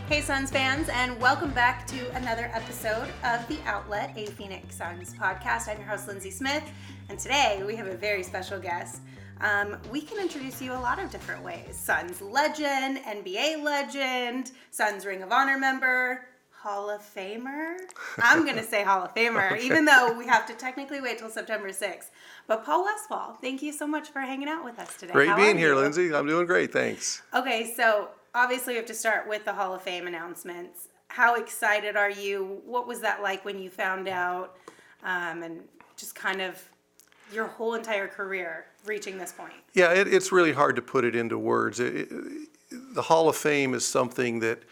Hey Suns fans, and welcome back to another episode of The Outlet, a Phoenix Suns podcast. I'm your host, Lindsey Smith, and today we have a very special guest. We can introduce you a lot of different ways. Suns legend, NBA legend, Suns Ring of Honor member, Hall of Famer. I'm going to say Hall of Famer, okay, even though we have to technically wait till September 6th. But Paul Westphal, thank you so much for hanging out with us today. Great being here, Lindsey. I'm doing great, thanks. Okay, so obviously we have to start with the Hall of Fame announcements. How excited are you? What was that like when you found out? And just kind of your whole entire career reaching this point. Yeah, it's really hard to put it into words. The Hall of Fame is something that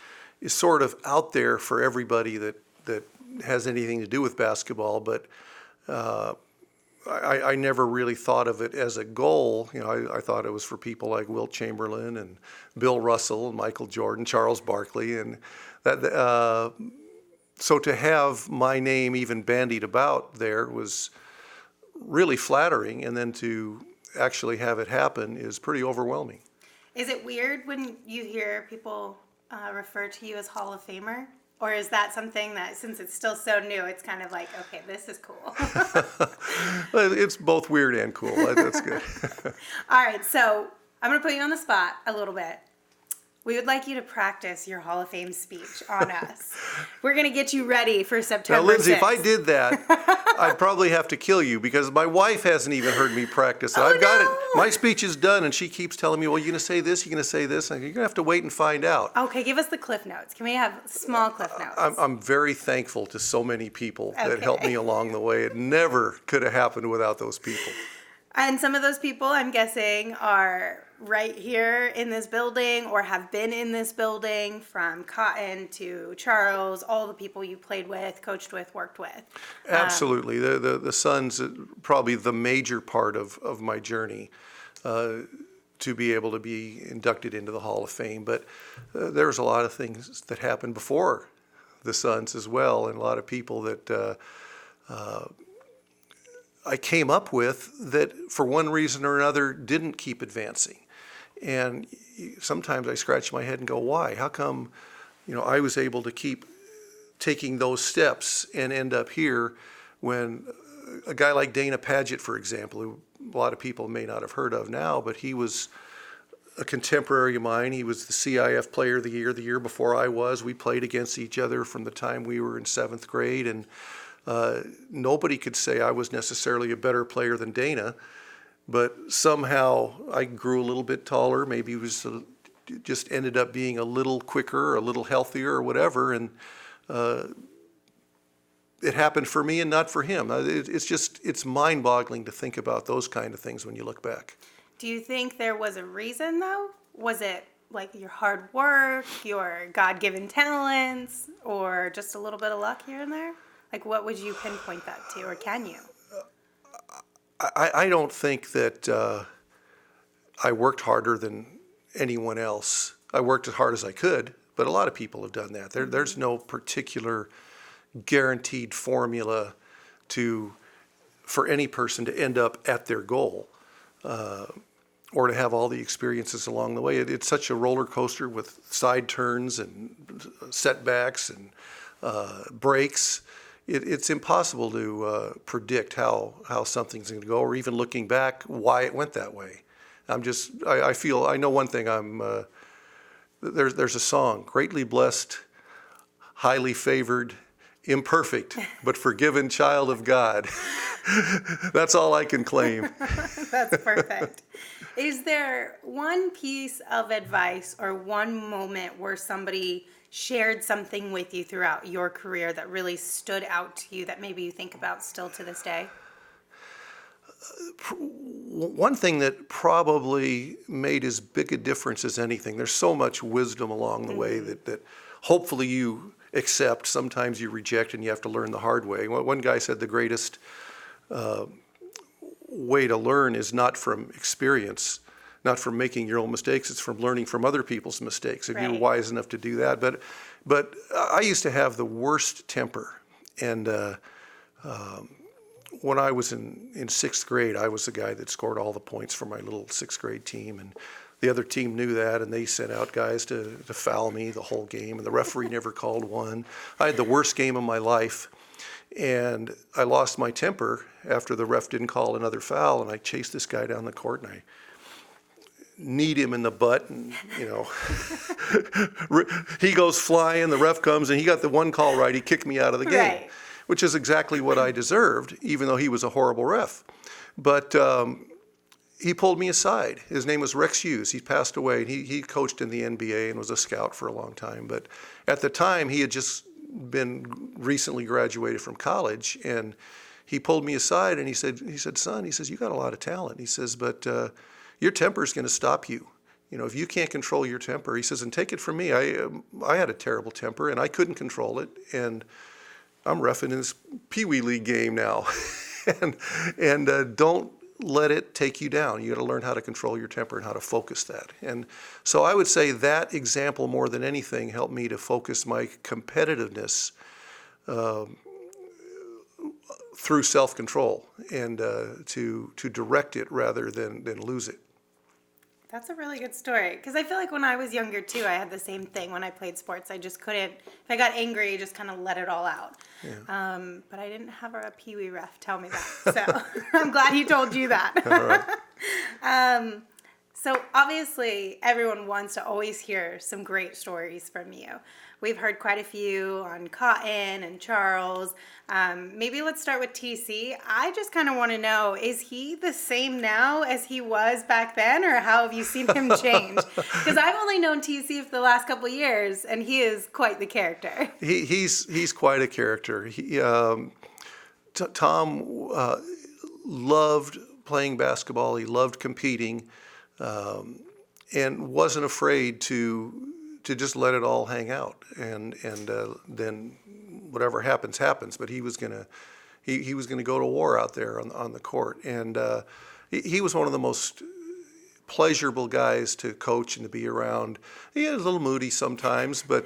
is sort of out there for everybody that has anything to do with basketball, but I never really thought of it as a goal. You know, I thought it was for people like Wilt Chamberlain and Bill Russell and Michael Jordan, Charles Barkley, and that. So to have my name even bandied about there was really flattering, and then to actually have it happen is pretty overwhelming. Is it weird when you hear people refer to you as Hall of Famer? Or is that something that, since it's still so new, it's kind of like, okay, this is cool? It's both weird and cool. That's good. All right, so I'm going to put you on the spot a little bit. We would like you to practice your Hall of Fame speech on us. We're going to get you ready for September 6th. Now, Lindsey, if I did that, I'd probably have to kill you because my wife hasn't even heard me practice. I've got it. My speech is done, and she keeps telling me, well, you're going to say this, you're going to say this. And you're going to have to wait and find out. Okay, give us the Cliff Notes. Can we have small Cliff Notes? I'm very thankful to so many people that helped me along the way. It never could have happened without those people. And some of those people, I'm guessing, are right here in this building or have been in this building, from Cotton to Charles, all the people you played with, coached with, worked with. Absolutely. The Suns, probably the major part of my journey to be able to be inducted into the Hall of Fame. But there's a lot of things that happened before the Suns as well, and a lot of people that I came up with that for one reason or another didn't keep advancing. And sometimes I scratch my head and go, why? How come, I was able to keep taking those steps and end up here when a guy like Dana Padgett, for example, who a lot of people may not have heard of now, but he was a contemporary of mine. He was the CIF Player of the year before I was. We played against each other from the time we were in 7th grade, and nobody could say I was necessarily a better player than Dana, but somehow I grew a little bit taller. Maybe it was just ended up being a little quicker, a little healthier, or whatever, and it happened for me and not for him. It's mind-boggling to think about those kind of things when you look back. Do you think there was a reason, though? Was it like your hard work, your God-given talents, or just a little bit of luck here and there? Like, what would you pinpoint that to, or can you? I don't think that I worked harder than anyone else. I worked as hard as I could, but a lot of people have done that. There's no particular guaranteed formula for any person to end up at their goal or to have all the experiences along the way. It's such a roller coaster with side turns and setbacks and breaks. It's impossible to predict how something's going to go, or even looking back, why it went that way. I know one thing. There's a song, greatly blessed, highly favored, imperfect, but forgiven child of God. That's all I can claim. That's perfect. Is there one piece of advice or one moment where somebody shared something with you throughout your career that really stood out to you that maybe you think about still to this day? One thing that probably made as big a difference as anything, there's so much wisdom along the way that hopefully you accept. Sometimes you reject and you have to learn the hard way. One guy said the greatest way to learn is not from experience, not from making your own mistakes, it's from learning from other people's mistakes, if you're wise enough to do that. But I used to have the worst temper, and when I was in 6th grade, I was the guy that scored all the points for my little 6th grade team, and the other team knew that, and they sent out guys to foul me the whole game, and the referee never called one. I had the worst game of my life, and I lost my temper after the ref didn't call another foul, and I chased this guy down the court, and I kneed him in the butt, and he goes flying, the ref comes, and he got the one call right, he kicked me out of the game, Right. which is exactly what I deserved, even though he was a horrible ref. But he pulled me aside. His name was Rex Hughes. He passed away. He coached in the NBA and was a scout for a long time. But at the time, he had just been recently graduated from college, and he pulled me aside and he said, son, he says, you got a lot of talent. He says, but your temper is going to stop you. You know, if you can't control your temper, he says, and take it from me, I had a terrible temper and I couldn't control it, and I'm reffing in this Pee Wee League game now, and don't let it take you down. You got to learn how to control your temper and how to focus that. And so I would say that example more than anything helped me to focus my competitiveness through self-control and to direct it rather than lose it. That's a really good story, because I feel like when I was younger too, I had the same thing when I played sports. I just couldn't, if I got angry, just kind of let it all out. Yeah. But I didn't have a Pee Wee ref tell me that, so I'm glad he told you that. All right. So obviously, everyone wants to always hear some great stories from you. We've heard quite a few on Cotton and Charles. Maybe let's start with TC. I just kind of want to know, is he the same now as he was back then, or how have you seen him change? Because I've only known TC for the last couple of years, and he is quite the character. He's quite a character. Tom loved playing basketball. He loved competing, and wasn't afraid to just let it all hang out, and then whatever happens. But he was gonna go to war out there on the court, and he was one of the most pleasurable guys to coach and to be around. He was a little moody sometimes, but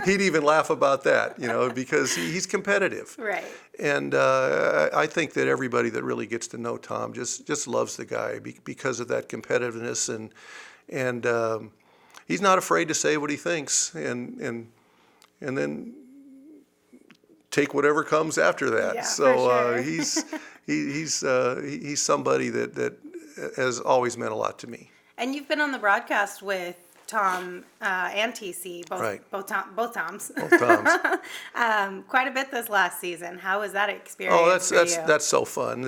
he'd even laugh about that, because he's competitive. Right. And I think that everybody that really gets to know Tom just loves the guy because of that competitiveness, and he's not afraid to say what he thinks, and then take whatever comes after that. Yeah, so for sure. he's somebody that has always meant a lot to me. And you've been on the broadcast with Tom and TC, both Right. both Toms. Both times. Quite a bit this last season. How was that experience? That's so fun.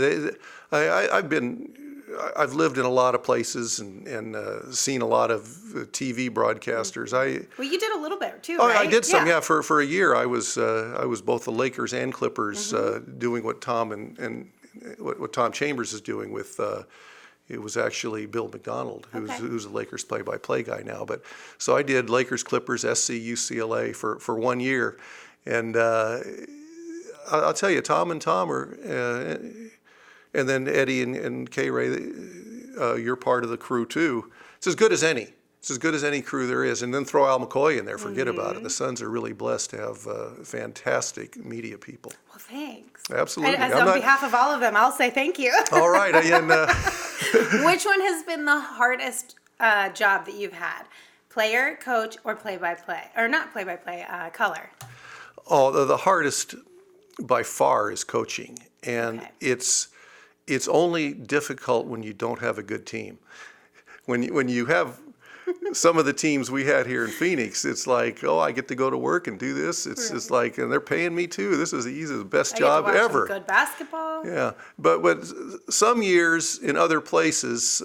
I've lived in a lot of places and seen a lot of TV broadcasters. Well, you did a little bit too, Oh, right? I did some. Yeah, for a year, I was both the Lakers and Clippers, doing what Tom and what Tom Chambers is doing with. It was actually Bill McDonald, who's the Lakers play-by-play guy now. But so I did Lakers, Clippers, SC, UCLA for 1 year, and I'll tell you, Tom are, and then Eddie and K Ray, you're part of the crew too. It's as good as any. It's as good as any crew there is. And then throw Al McCoy in there. Forget about it. The Suns are really blessed to have fantastic media people. Well, thanks. Absolutely. On behalf of all of them, I'll say thank you. All right. Which one has been the hardest job that you've had? Player, coach, or play-by-play? Or not play-by-play, color? Oh, the hardest by far is coaching. And it's only difficult when you don't have a good team. When you have some of the teams we had here in Phoenix, it's like, I get to go to work and do this. It's just like, and they're paying me too. This is the best job ever. Good basketball. Yeah, but some years in other places,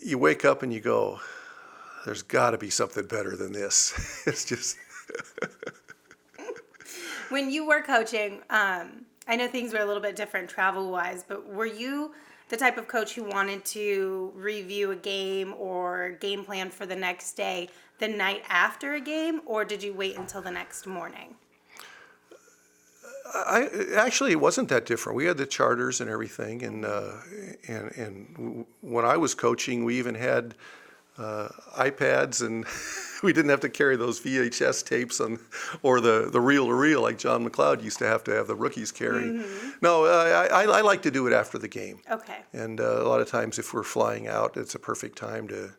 you wake up and you go, there's got to be something better than this. It's just. When you were coaching, I know things were a little bit different travel-wise, but were you the type of coach who wanted to review a game or game plan for the next day the night after a game, or did you wait until the next morning? Actually, it wasn't that different. We had the charters and everything, and when I was coaching, we even had iPads, and we didn't have to carry those VHS tapes or the reel-to-reel like John McLeod used to have the rookies carry. Mm-hmm. No, I like to do it after the game. Okay. And a lot of times if we're flying out, it's a perfect time to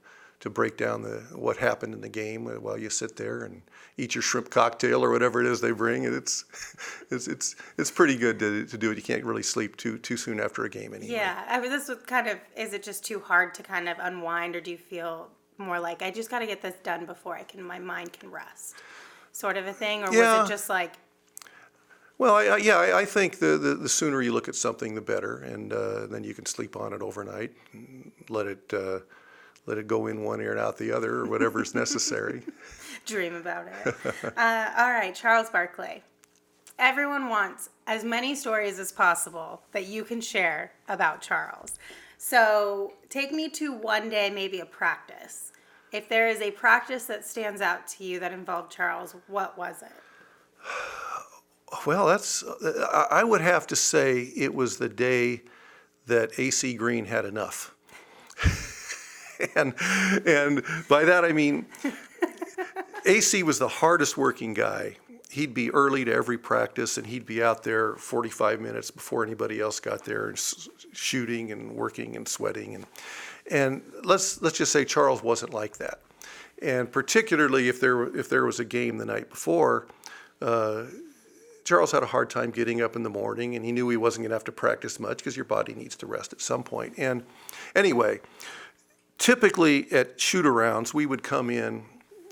break down what happened in the game while you sit there and eat your shrimp cocktail or whatever it is they bring. And it's pretty good to do it. You can't really sleep too soon after a game anyway. Yeah. I mean, this was is it just too hard to kind of unwind, or do you feel more like I just got to get this done before my mind can rest, sort of a thing? Or Yeah. was it just like... Well, I think the sooner you look at something, the better, and then you can sleep on it overnight and let it go in one ear and out the other, or whatever is necessary. Dream about it. All right, Charles Barkley. Everyone wants as many stories as possible that you can share about Charles. So take me to one day, maybe a practice. If there is a practice that stands out to you that involved Charles, what was it? Well, I would have to say it was the day that AC Green had enough. And by that I mean AC was the hardest working guy. He'd be early to every practice, and he'd be out there 45 minutes before anybody else got there, and shooting and working and sweating. And let's just say Charles wasn't like that. And particularly if there was a game the night before, Charles had a hard time getting up in the morning, and he knew he wasn't going to have to practice much because your body needs to rest at some point. And anyway, typically at shoot-arounds, we would come in,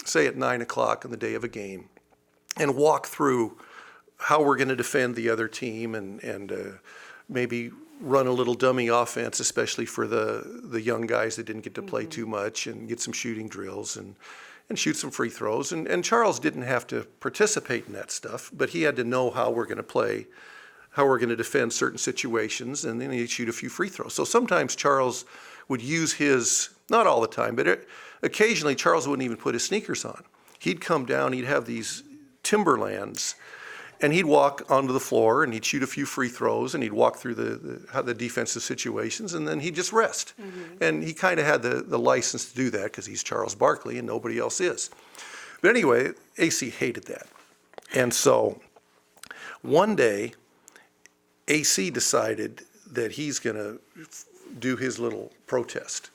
say at 9 o'clock on the day of a game, and walk through how we're going to defend the other team, and maybe run a little dummy offense, especially for the young guys that didn't get to play too much, and get some shooting drills and shoot some free throws. And Charles didn't have to participate in that stuff, but he had to know how we're going to play, how we're going to defend certain situations, and then he'd shoot a few free throws. So sometimes Charles would use his, not all the time, but occasionally Charles wouldn't even put his sneakers on. He'd come down, he'd have these Timberlands, and he'd walk onto the floor and he'd shoot a few free throws, and he'd walk through the defensive situations, and then he'd just rest. Mm-hmm. And he kind of had the license to do that because he's Charles Barkley and nobody else is. But anyway, AC hated that. And so one day, AC decided that he's going to do his little protest.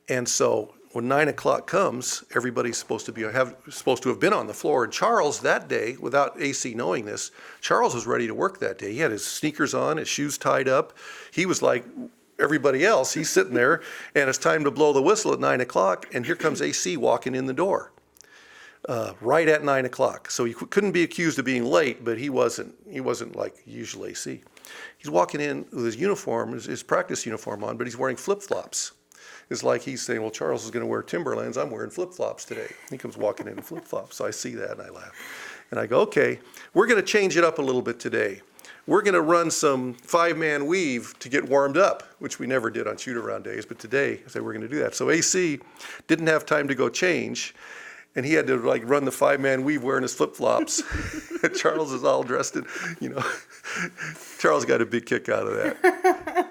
And so when 9 o'clock comes, everybody's supposed to have been on the floor. And Charles that day, without AC knowing this, Charles was ready to work that day. He had his sneakers on, his shoes tied up. He was like everybody else. He's sitting there, and it's time to blow the whistle at 9 o'clock, and here comes AC walking in the door right at 9 o'clock. So he couldn't be accused of being late, but he wasn't like usual AC. He's walking in with his uniform, his practice uniform on, but he's wearing flip-flops. It's like he's saying, well, Charles is going to wear Timberlands. I'm wearing flip-flops today. He comes walking in flip-flops. So I see that and I laugh. And I go, okay, we're going to change it up a little bit today. We're going to run some 5-man weave to get warmed up, which we never did on shoot-around days. But today, I said we're going to do that. So AC didn't have time to go change, and he had to run the 5-man weave wearing his flip-flops. Charles is all dressed in, Charles got a big kick out of that.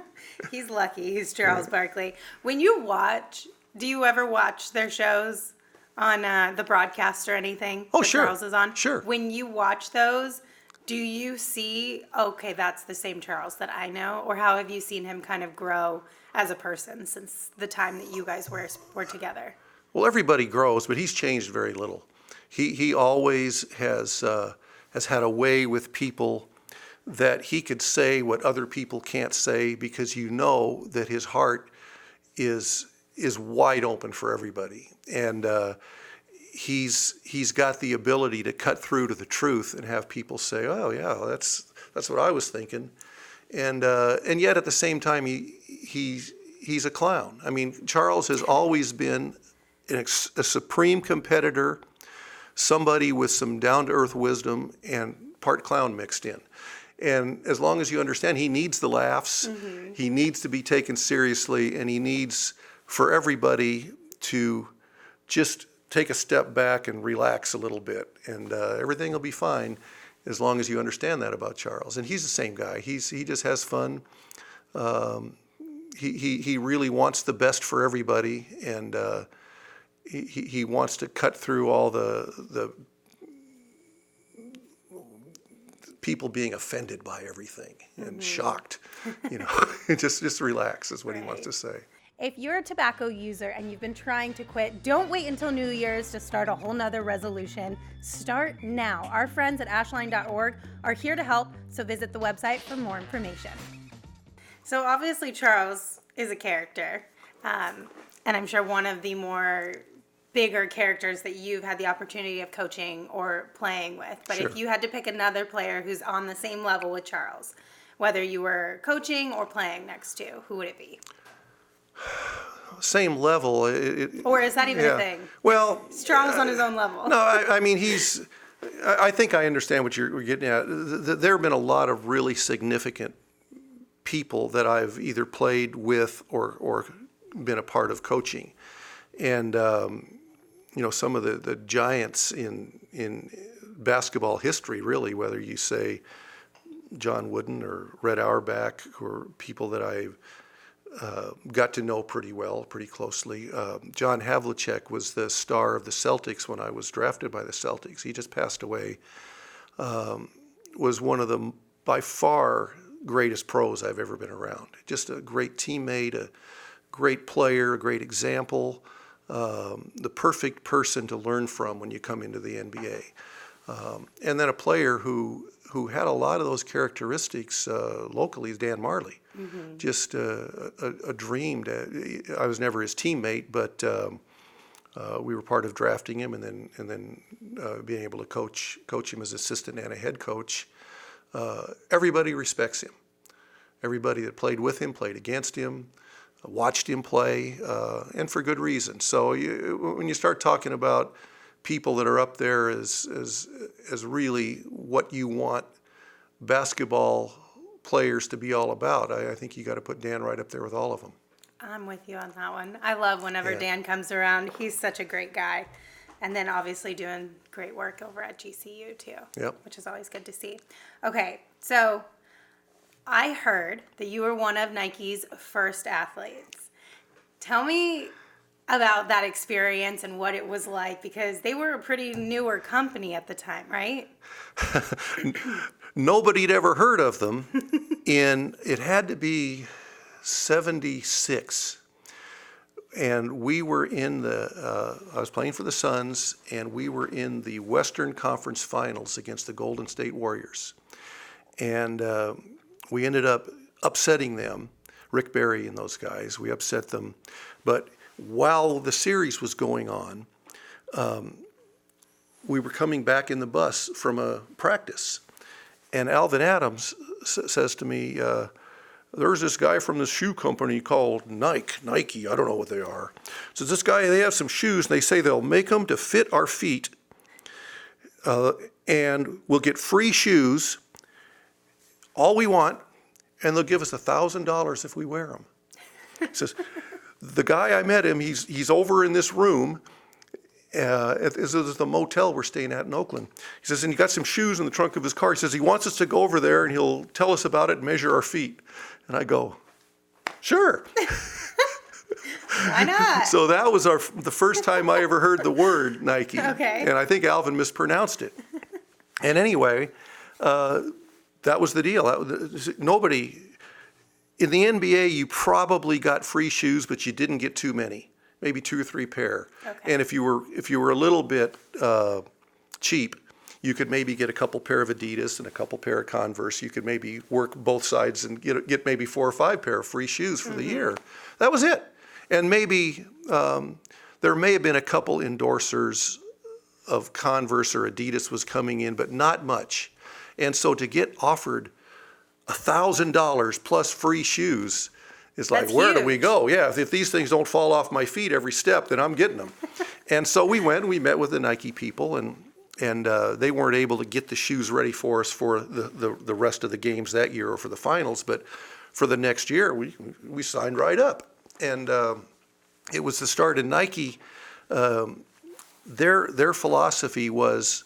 He's lucky. He's Charles Barkley. When you watch, do you ever watch their shows on the broadcast or anything? Oh, that sure. Charles is on? Sure. When you watch those, do you see, okay, that's the same Charles that I know? Or how have you seen him kind of grow as a person since the time that you guys were together? Well, everybody grows, but he's changed very little. He always has had a way with people that he could say what other people can't say, because that his heart is wide open for everybody. And he's got the ability to cut through to the truth and have people say, oh yeah, that's what I was thinking. And yet at the same time, he's a clown. I mean, Charles has always been a supreme competitor, somebody with some down-to-earth wisdom and part clown mixed in. And as long as you understand, he needs the laughs, mm-hmm. He needs to be taken seriously, and he needs for everybody to just take a step back and relax a little bit, and everything will be fine as long as you understand that about Charles. And he's the same guy. He just has fun. He really wants the best for everybody, and he wants to cut through all the people being offended by everything and shocked. Just relax is what he wants to say. If you're a tobacco user and you've been trying to quit, don't wait until New Year's to start a whole nother resolution. Start now. Our friends at ashline.org are here to help, so visit the website for more information. So obviously Charles is a character, and I'm sure one of the more bigger characters that you've had the opportunity of coaching or playing with. But Sure. if you had to pick another player who's on the same level with Charles, whether you were coaching or playing next to, who would it be? Same level. Or is that even a thing? Well, Charles on his own level. no, I mean, I think I understand what you're getting at. There have been a lot of really significant people that I've either played with or been a part of coaching. And, some of the giants in basketball history, really, whether you say John Wooden or Red Auerbach, or people that I've got to know pretty well, pretty closely. John Havlicek was the star of the Celtics when I was drafted by the Celtics. He just passed away. Was one of the, by far, greatest pros I've ever been around. Just a great teammate, a great player, a great example, the perfect person to learn from when you come into the NBA. And then a player who had a lot of those characteristics locally is Dan Marley. Mm-hmm. Just a dream. I was never his teammate, but we were part of drafting him and then being able to coach him as assistant and a head coach. Everybody respects him. Everybody that played with him, played against him, watched him play, and for good reason. So when you start talking about people that are up there as really what you want basketball players to be all about, I think you got to put Dan right up there with all of them. I'm with you on that one. I love whenever Dan comes around. He's such a great guy. And then obviously doing great work over at GCU too, which is always good to see. Okay, so I heard that you were one of Nike's first athletes. Tell me about that experience and what it was like, because they were a pretty newer company at the time, right? Nobody'd ever heard of them. It had to be 76. And we were in I was playing for the Suns, and we were in the Western Conference Finals against the Golden State Warriors. And we ended up upsetting them, Rick Barry and those guys. We upset them. But while the series was going on, we were coming back in the bus from a practice. And Alvin Adams says to me, there's this guy from this shoe company called Nike, I don't know what they are. So this guy, they have some shoes, and they say they'll make them to fit our feet, and we'll get free shoes, all we want, and they'll give us $1,000 if we wear them. He says, the guy I met him, he's over in this room, this is the motel we're staying at in Oakland. He says, and he got some shoes in the trunk of his car. He says he wants us to go over there and he'll tell us about it and measure our feet. And I go, sure. Why not? So that was the first time I ever heard the word Nike. Okay. And I think Alvin mispronounced it. And anyway, that was the deal. Nobody, in the NBA, you probably got free shoes, but you didn't get too many. Maybe 2 or 3 pair. Okay. And if you were a little bit cheap, you could maybe get a couple pair of Adidas and a couple pair of Converse. You could maybe work both sides and get maybe 4 or 5 pair of free shoes for the year. That was it. And maybe there may have been a couple endorsers of Converse or Adidas was coming in, but not much. And so to get offered $1,000 plus free shoes, it's like, That's where huge. do we go? Yeah, if these things don't fall off my feet every step, then I'm getting them. And so we met with the Nike people, and they weren't able to get the shoes ready for us for the rest of the games that year or for the finals, but for the next year, we signed right up. And it was the start of Nike. Their philosophy was,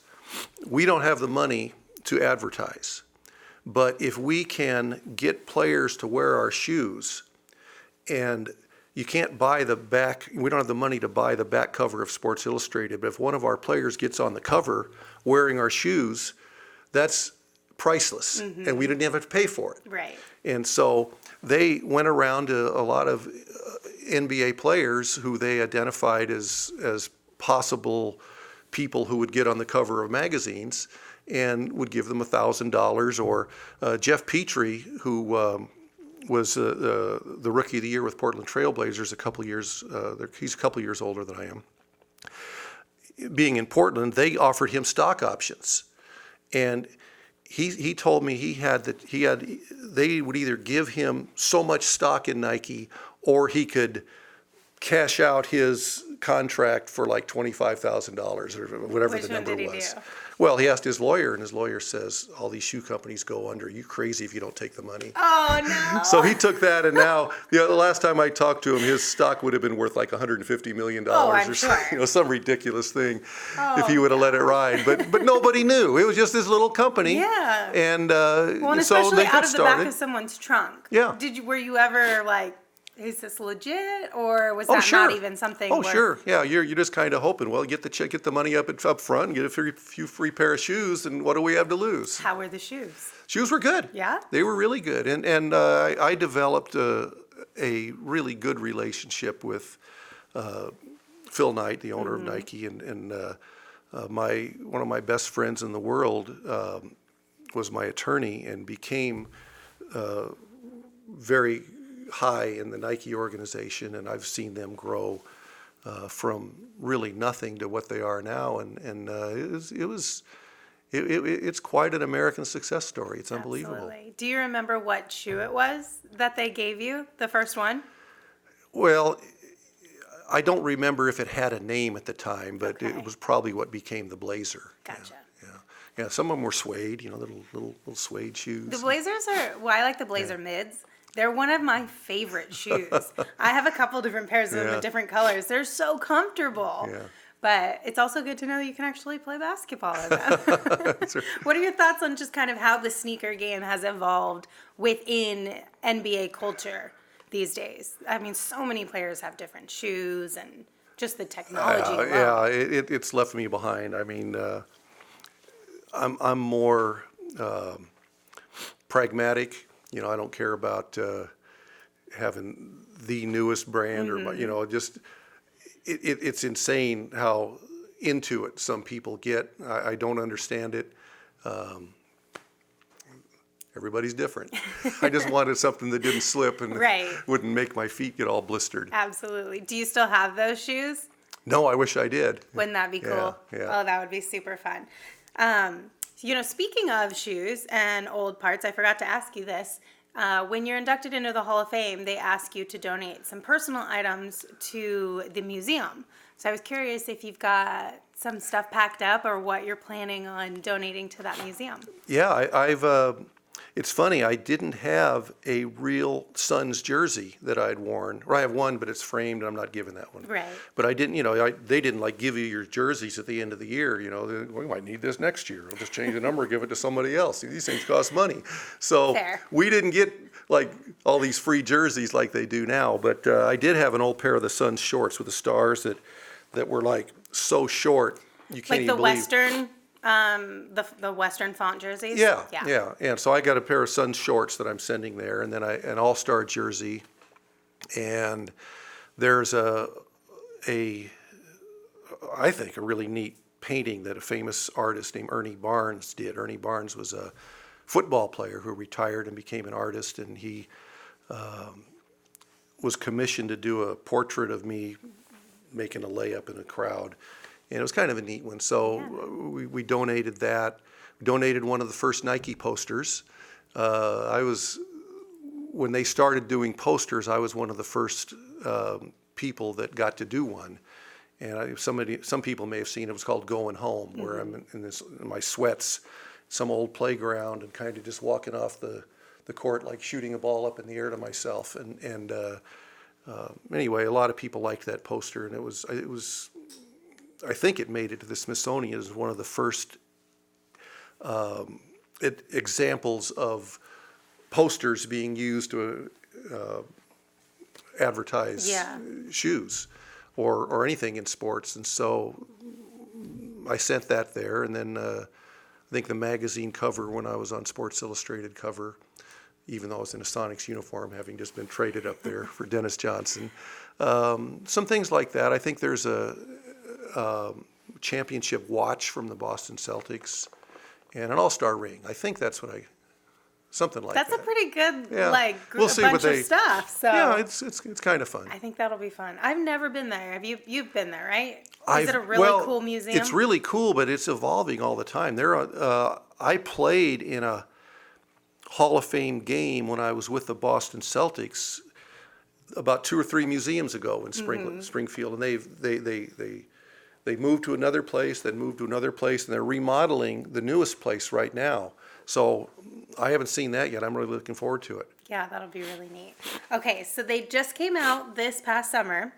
we don't have the money to advertise, but if we can get players to wear our shoes, and you can't buy the back, we don't have the money to buy the back cover of Sports Illustrated, but if one of our players gets on the cover wearing our shoes, that's priceless, and we didn't have to pay for it. Right. And so they went around to a lot of NBA players who they identified as possible people who would get on the cover of magazines and would give them $1,000. Or Jeff Petrie, who was the Rookie of the Year with Portland Trailblazers a couple years, he's a couple years older than I am. Being in Portland, they offered him stock options. And he told me they would either give him so much stock in Nike or he could cash out his contract for like $25,000 or whatever Which the number one did he was. do? Well, he asked his lawyer, and his lawyer says, all these shoe companies go under. You crazy if you don't take the money. Oh, no. So he took that, and now, the last time I talked to him, his stock would have been worth like $150 million I'm or sure. some ridiculous thing if he would have let it ride. But nobody knew. It was just this little company. Yeah. And, Well, and so especially they out got of the back started. of someone's trunk. Yeah. Were you ever like, is this legit, or was that sure. not even something? Oh, sure. Yeah, you're just kind of hoping. Well, get the money up front, and get a few free pair of shoes, and what do we have to lose? How were the shoes? Shoes were good. Yeah? They were really good, and I developed a really good relationship with Phil Knight, the owner of Nike, and one of my best friends in the world was my attorney and became very high in the Nike organization, and I've seen them grow from really nothing to what they are now, and it's quite an American success story. It's unbelievable. Absolutely. Do you remember what shoe it was that they gave you, the first one? Well, I don't remember if it had a name at the time, but Okay. it was probably what became the Blazer. Gotcha. Yeah. Some of them were suede, little suede shoes. The Blazers I like the Blazer mids. They're one of my favorite shoes. I have a couple different pairs of them with different colors. They're so comfortable. Yeah. But it's also good to know you can actually play basketball in them. What are your thoughts on just kind of how the sneaker game has evolved within NBA culture these days? I mean, so many players have different shoes and just the technology alone. Yeah, it's left me behind. I mean, I'm more pragmatic. I don't care about having the newest brand or just it's insane how into it some people get. I don't understand it. Everybody's different. I just wanted something that didn't slip and wouldn't make my feet get all blistered. Absolutely. Do you still have those shoes? No, I wish I did. Wouldn't that be cool? Yeah. Oh, that would be super fun. Speaking of shoes and old parts, I forgot to ask you this. When you're inducted into the Hall of Fame, they ask you to donate some personal items to the museum. So I was curious if you've got some stuff packed up or what you're planning on donating to that museum. Yeah, I've. It's funny. I didn't have a real Suns jersey that I'd worn. Or I have one, but it's framed, and I'm not giving that one. Right. But I didn't. They didn't give you your jerseys at the end of the year. We might need this next year. I'll just change the number, give it to somebody else. These things cost money. So Fair. We didn't get all these free jerseys like they do now. But I did have an old pair of the Suns shorts with the stars that were so short you can't even the believe. Western. The Western font jerseys? Yeah. And so I got a pair of Suns shorts that I'm sending there, and then an All-Star jersey. And there's I think, a really neat painting that a famous artist named Ernie Barnes did. Ernie Barnes was a football player who retired and became an artist, and he was commissioned to do a portrait of me making a layup in a crowd. And it was kind of a neat one. So we donated that. We donated one of the first Nike posters. When they started doing posters, I was one of the first people that got to do one. And some people may have seen it. It was called Going Home, where I'm in my sweats, some old playground, and kind of just walking off the court, shooting a ball up in the air to myself. And anyway, a lot of people liked that poster, and it was. I think it made it to the Smithsonian as one of the first examples of posters being used advertise shoes or anything in sports. And so I sent that there. And then I think the magazine cover when I was on Sports Illustrated cover, even though I was in a Sonics uniform, having just been traded up there for Dennis Johnson. Some things like that. I think there's a championship watch from the Boston Celtics and an All-Star ring. I think that's what something like that. That's a pretty good, we'll see bunch of stuff. So yeah, it's kind of fun. I think that'll be fun. I've never been there. Have you? You've been there, right? Is it a really cool museum? It's really cool, but it's evolving all the time. I played in a Hall of Fame game when I was with the Boston Celtics about 2 or 3 museums ago in Springfield, and they moved to another place, then moved to another place, and they're remodeling the newest place right now. So I haven't seen that yet. I'm really looking forward to it. Yeah, that'll be really neat. Okay, so they just came out this past summer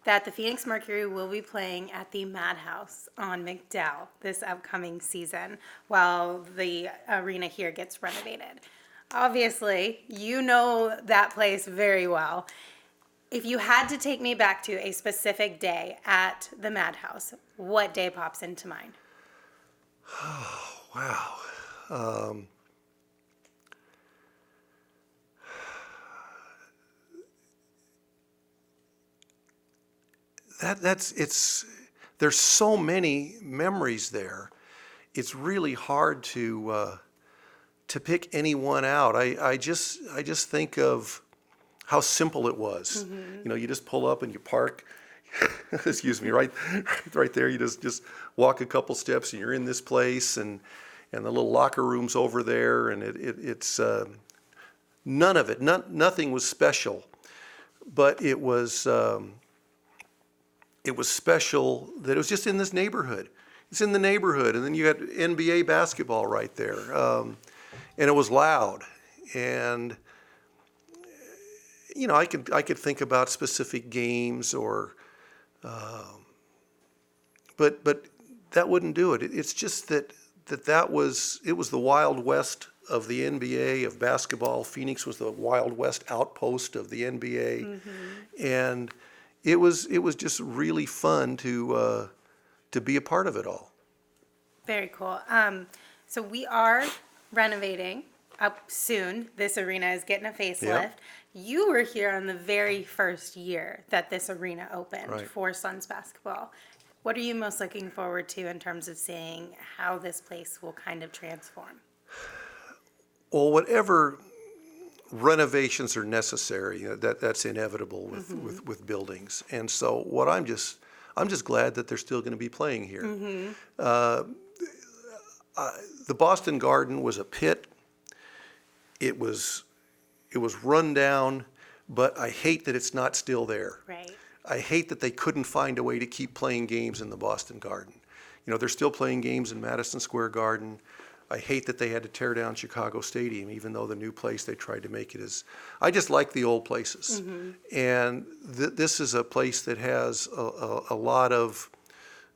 that the Phoenix Mercury will be playing at the Madhouse on McDowell this upcoming season while the arena here gets renovated. Obviously, you know that place very well. If you had to take me back to a specific day at the Madhouse, what day pops into mind? Oh, wow. There's so many memories there. It's really hard to pick any one out. I just think of how simple it was. You know, you just pull up and you park. Excuse me, right there. You just walk a couple steps and you're in this place, and the little locker room's over there, and it's none of it. Nothing was special, but it was special that it was just in this neighborhood. It's in the neighborhood, and then you got NBA basketball right there, and it was loud. And you know, I could think about specific games but that wouldn't do it. It's just that it was the Wild West of the NBA, of basketball. Phoenix was the Wild West outpost of the NBA, and it was just really fun to be a part of it all. Very cool. So we are renovating up soon. This arena is getting a facelift. Yep. You were here on the very first year that this arena opened for Suns basketball. What are you most looking forward to in terms of seeing how this place will kind of transform? Well, whatever renovations are necessary, that's inevitable with buildings. And so what I'm just glad that they're still going to be playing here. The Boston Garden was a pit. It was run down, but I hate that it's not still there. Right. I hate that they couldn't find a way to keep playing games in the Boston Garden. You know, they're still playing games in Madison Square Garden. I hate that they had to tear down Chicago Stadium, even though the new place they tried to make it is. I just like the old places. And this is a place that has a lot of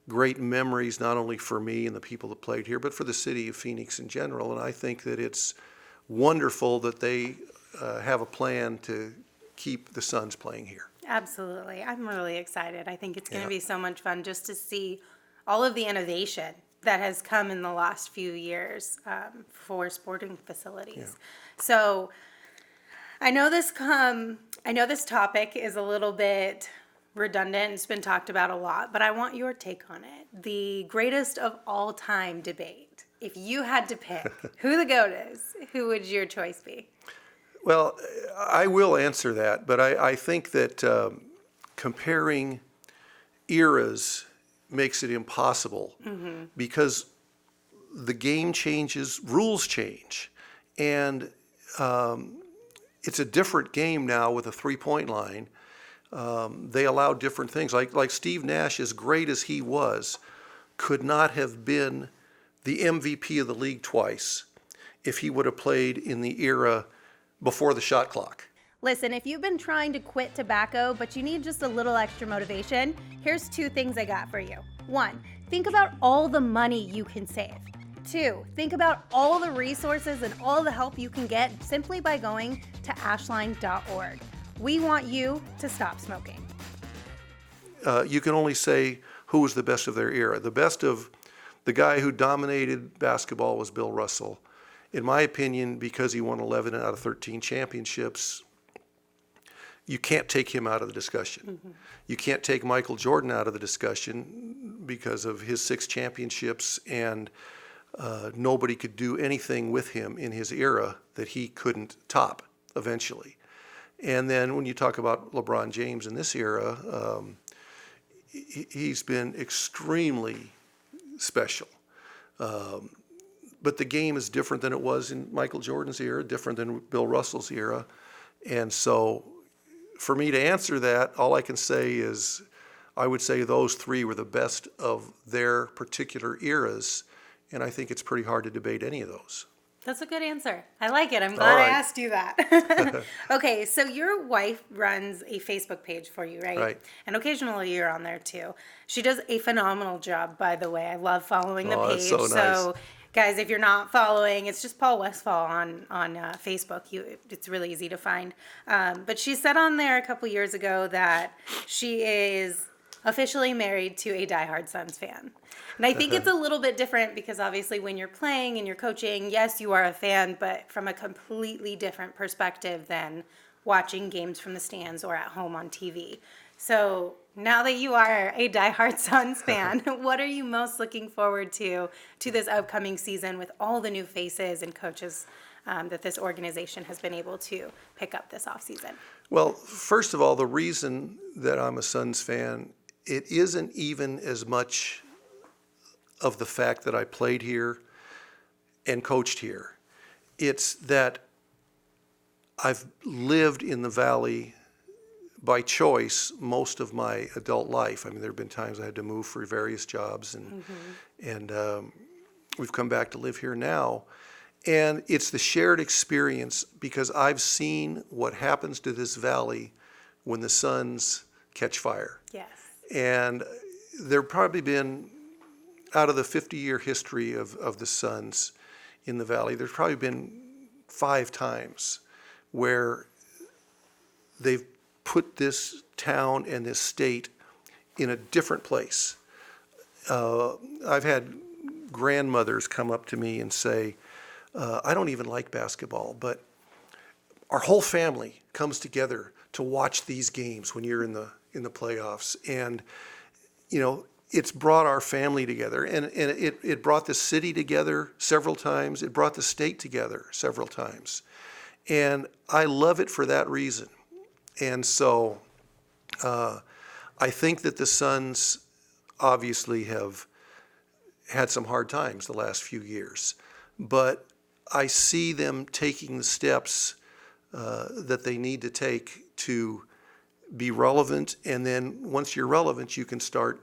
great memories, not only for me and the people that played here, but for the city of Phoenix in general. And I think that it's wonderful that they have a plan to keep the Suns playing here. Absolutely. I'm really excited. I think it's going to be so much fun just to see all of the innovation that has come in the last few years for sporting facilities. Yeah. So I know this topic is a little bit redundant. It's been talked about a lot, but I want your take on it. The greatest of all time debate. If you had to pick who the GOAT is, who would your choice be? Well, I will answer that, but I think that comparing eras makes it impossible because the game changes, rules change, and it's a different game now with a three-point line. They allow different things. Like Steve Nash, as great as he was, could not have been the MVP of the league twice if he would have played in the era before the shot clock. Listen, if you've been trying to quit tobacco, but you need just a little extra motivation, here's 2 things I got for you. 1, think about all the money you can save. 2, think about all the resources and all the help you can get simply by going to ashline.org. We want you to stop smoking. You can only say who was the best of their era. The best of the guy who dominated basketball was Bill Russell. In my opinion, because he won 11 out of 13 championships, you can't take him out of the discussion. Mm-hmm. You can't take Michael Jordan out of the discussion because of his 6 championships, and nobody could do anything with him in his era that he couldn't top eventually. And then when you talk about LeBron James in this era, he's been extremely special. But the game is different than it was in Michael Jordan's era, different than Bill Russell's era. And so for me to answer that, all I can say is I would say those 3 were the best of their particular eras, and I think it's pretty hard to debate any of those. That's a good answer. I like it. I'm glad I asked you that. Okay, so your wife runs a Facebook page for you, right? Right. And occasionally you're on there too. She does a phenomenal job, by the way. I love following the page. That's so nice. Guys, if you're not following, it's just Paul Westphal on Facebook. It's really easy to find. But she said on there a couple years ago that she is officially married to a diehard Suns fan. And I think it's a little bit different because obviously when you're playing and you're coaching, yes, you are a fan, but from a completely different perspective than watching games from the stands or at home on TV. So now that you are a diehard Suns fan, what are you most looking forward to this upcoming season with all the new faces and coaches that this organization has been able to pick up this offseason? Well, first of all, the reason that I'm a Suns fan, it isn't even as much of the fact that I played here and coached here. It's that I've lived in the Valley by choice most of my adult life. I mean, there have been times I had to move for various jobs, and we've come back to live here now. And it's the shared experience because I've seen what happens to this valley when the Suns catch fire. Yes. And there have probably been, out of the 50-year history of the Suns in the valley, there's probably been 5 times where they've put this town and this state in a different place. I've had grandmothers come up to me and say, I don't even like basketball, but our whole family comes together to watch these games when you're in the playoffs. And, you know, it's brought our family together, and it brought the city together several times. It brought the state together several times. And I love it for that reason. And so I think that the Suns obviously have had some hard times the last few years, but I see them taking the steps that they need to take to be relevant, and then once you're relevant, you can start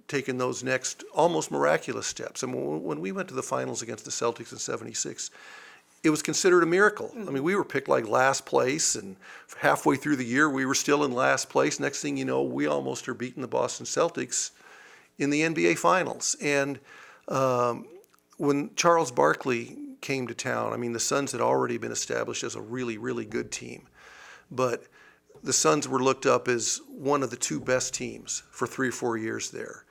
taking those next almost miraculous steps. And when we went to the finals against the Celtics in '76, it was considered a miracle. I mean, we were picked like last place, and halfway through the year, we were still in last place. Next thing you know, we almost are beating the Boston Celtics in the NBA Finals. And when Charles Barkley came to town, I mean, the Suns had already been established as a really, really good team. But the Suns were looked up as one of the 2 best teams for 3 or 4 years there.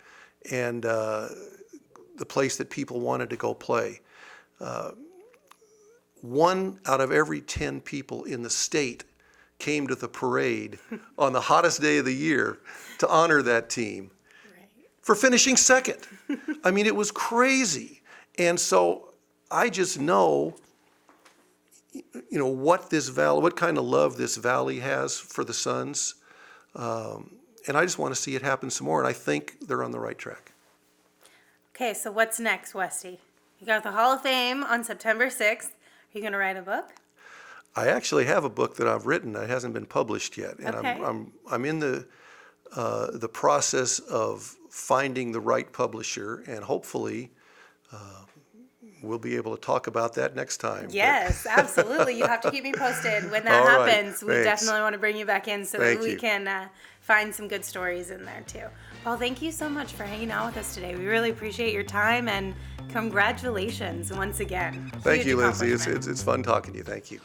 And the place that people wanted to go play. 1 out of every 10 people in the state came to the parade on the hottest day of the year to honor that team for finishing second. I mean, it was crazy. And so I just know, you know, what kind of love this valley has for the Suns. And I just want to see it happen some more. And I think they're on the right track. Okay, so what's next, Westy? You got the Hall of Fame on September 6th. Are you going to write a book? I actually have a book that I've written that hasn't been published yet, and okay. I'm in the process of finding the right publisher, and hopefully we'll be able to talk about that next time. Yes, absolutely. You have to keep me posted when that happens. We definitely want to bring you back in so that we can find some good stories in there too. Paul, thank you so much for hanging out with us today. We really appreciate your time, and congratulations once again. Thank you, Lindsey. It's fun talking to you. Thank you.